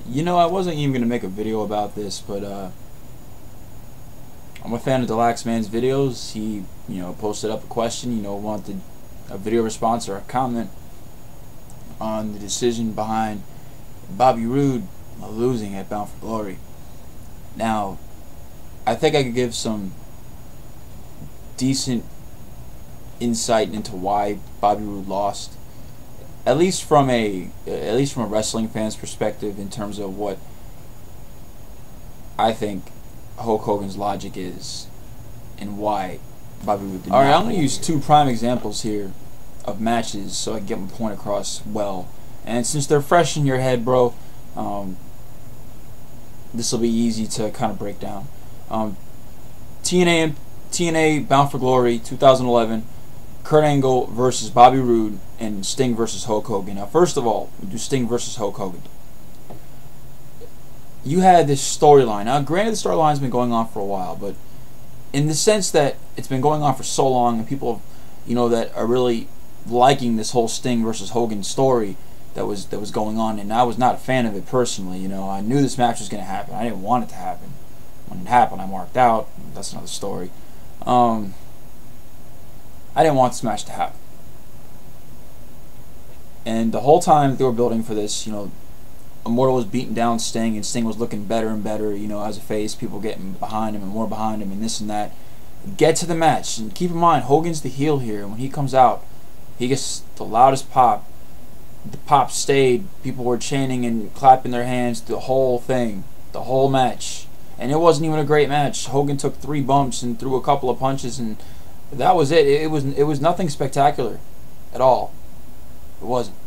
You know, I wasn't even going to make a video about this, but I'm a fan of Dalyxman's videos. He, posted up a question, wanted a video response or a comment on the decision behind Bobby Roode losing at Bound for Glory. Now, I think I could give some decent insight into why Bobby Roode lost. At least from a wrestling fan's perspective, in terms of what I think Hulk Hogan's logic is and why Bobby Roode did not. Alright, I'm going to use two prime examples here of matches so I can get my point across well. And since they're fresh in your head, bro, this will be easy to kind of break down. TNA Bound for Glory 2011, Kurt Angle versus Bobby Roode, and Sting versus Hulk Hogan. Now, first of all, we do Sting versus Hulk Hogan. You had this storyline. Now, granted, the storyline's been going on for a while, but in the sense that it's been going on for so long, and people, that are really liking this whole Sting versus Hogan story that was going on, and I was not a fan of it personally. I knew this match was going to happen. I didn't want it to happen. When it happened, I marked out. That's another story. I didn't want this match to happen. And the whole time they were building for this, Immortal was beating down Sting, and Sting was looking better and better, as a face, people getting behind him and more behind him and this and that. Get to the match, and keep in mind, Hogan's the heel here, and when he comes out, he gets the loudest pop. The pop stayed, people were chanting and clapping their hands, the whole thing, the whole match. And it wasn't even a great match. Hogan took 3 bumps and threw a couple of punches, and that was it. It was nothing spectacular at all. It wasn't.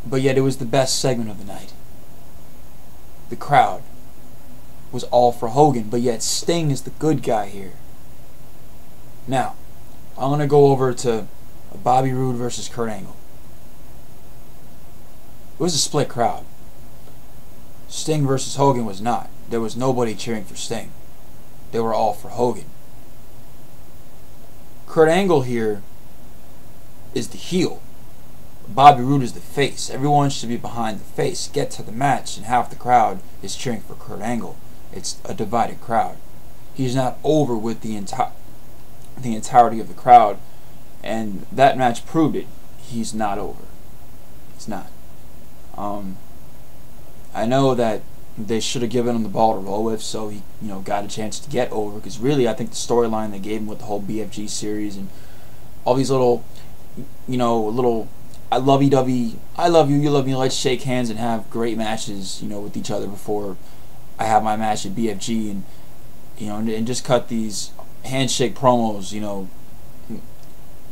But yet it was the best segment of the night. The crowd was all for Hogan, but yet Sting is the good guy here. Now, I'm going to go over to Bobby Roode versus Kurt Angle. It was a split crowd. Sting versus Hogan was not. There was nobody cheering for Sting. They were all for Hogan. Kurt Angle here is the heel. Bobby Roode is the face. Everyone should be behind the face. Get to the match, and half the crowd is cheering for Kurt Angle. It's a divided crowd. He's not over with the entirety of the crowd, and that match proved it. He's not over. He's not. I know that they should have given him the ball to roll with, so he, got a chance to get over. Because really, I think the storyline they gave him with the whole BFG series and all these little, I love you, you love me, let's shake hands and have great matches, with each other before I have my match at BFG, and and just cut these handshake promos,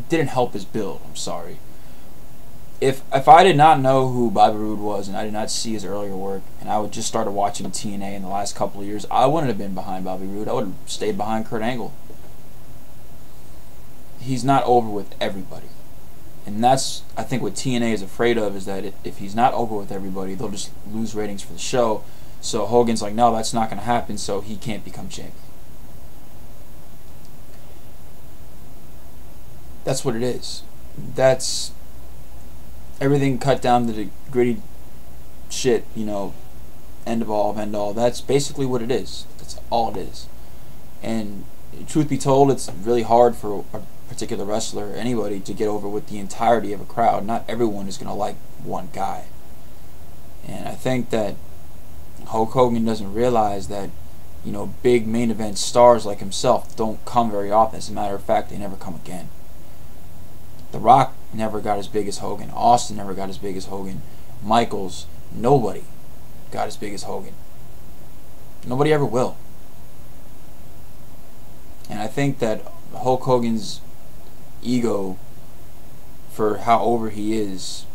didn't help his build. I'm sorry. If I did not know who Bobby Roode was, and I did not see his earlier work, and I would just started watching TNA in the last couple of years, I wouldn't have been behind Bobby Roode. I would have stayed behind Kurt Angle. He's not over with everybody. And that's, I think, what TNA is afraid of, is that if he's not over with everybody, they'll just lose ratings for the show. So Hogan's like, no, that's not going to happen, so he can't become champion. That's what it is. That's everything cut down to the gritty shit, end of all. That's basically what it is. That's all it is. And truth be told, it's really hard for a particular wrestler or anybody to get over with the entirety of a crowd. Not everyone is going to like one guy. And I think that Hulk Hogan doesn't realize that, big main event stars like himself don't come very often. As a matter of fact, they never come again. The Rock never got as big as Hogan. Austin never got as big as Hogan. Michaels, nobody got as big as Hogan. Nobody ever will. And I think that Hulk Hogan's ego for how over he is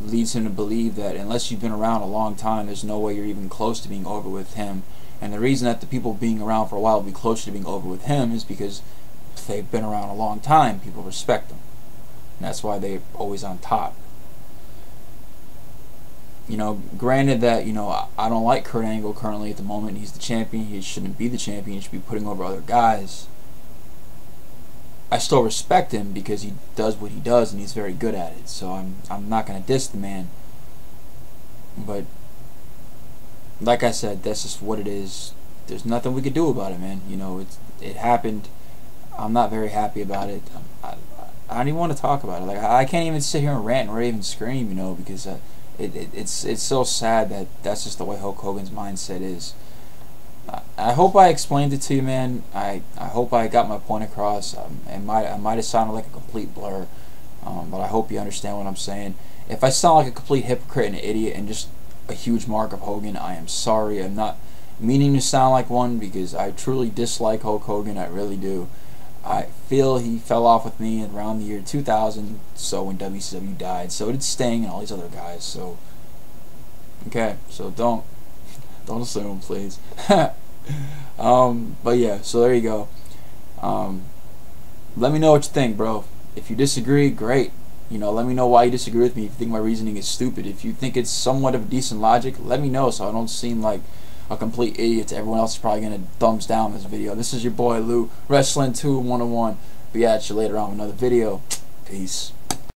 leads him to believe that unless you've been around a long time, there's no way you're even close to being over with him. And the reason that the people being around for a while will be closer to being over with him is because they've been around a long time. People respect them. And that's why they're always on top. Granted that, I don't like Kurt Angle currently at the moment. He's the champion. He shouldn't be the champion. He should be putting over other guys. I still respect him because he does what he does and he's very good at it. So I'm not going to diss the man. But like I said, that's just what it is. There's nothing we could do about it, man. You know, it happened. I'm not very happy about it. I don't even want to talk about it. Like, I can't even sit here and rant or even scream, you know, because it's so sad that that's just the way Hulk Hogan's mindset is. I hope I explained it to you, man. I hope I got my point across. I might have sounded like a complete blur, but I hope you understand what I'm saying. If I sound like a complete hypocrite and an idiot and just a huge mark of Hogan, I am sorry. I'm not meaning to sound like one, because I truly dislike Hulk Hogan. I really do. I feel he fell off with me around the year 2000, so when WCW died. So did Sting and all these other guys. So okay, so don't assume, please. But yeah, so there you go. Let me know what you think, bro. If you disagree, great. You know, let me know why you disagree with me. If you think my reasoning is stupid, if you think it's somewhat of decent logic, let me know so I don't seem like a complete idiot to everyone else. Is probably gonna thumbs down this video. This is your boy Lou, Wrestling 2 101. Be at you later on with another video. Peace.